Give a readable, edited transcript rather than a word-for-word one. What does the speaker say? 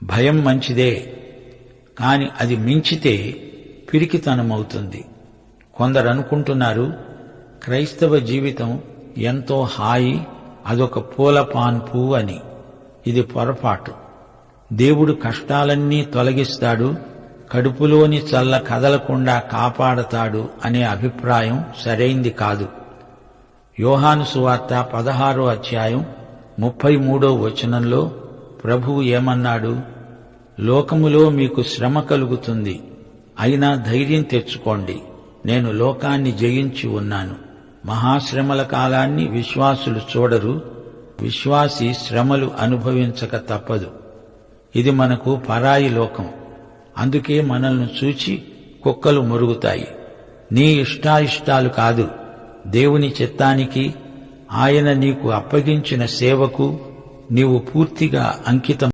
భయం మంచిదే, కాని అది మించితే పిరికితనమవుతుంది. కొందరు అనుకుంటున్నారు క్రైస్తవ జీవితం ఎంతో హాయి, అదొక పూలపాన్పు అని. ఇది పొరపాటు. దేవుడు కష్టాలన్నీ తొలగిస్తాడు, కడుపులోని చల్ల కదలకుండా కాపాడతాడు అనే అభిప్రాయం సరైంది కాదు. యోహాను సువార్త 16వ అధ్యాయం 33వ వచనంలో ప్రభువు ఏమన్నాడు? లోకములో మీకు శ్రమ కలుగుతుంది, అయినా ధైర్యం తెచ్చుకోండి, నేను లోకాన్ని జయించి ఉన్నాను. మహాశ్రమల కాలాన్ని విశ్వాసులు చూడరు, విశ్వాసి శ్రమలు అనుభవించక తప్పదు. ఇది మనకు పరాయి లోకం. అందుకే మనల్ని చూచి కుక్కలు మొరుగుతాయి. నీ ఇష్టాయిష్టాలు కాదు, దేవుని చిత్తానికి, ఆయన నీకు అప్పగించిన సేవకు నీవు పూర్తిగా అంకితం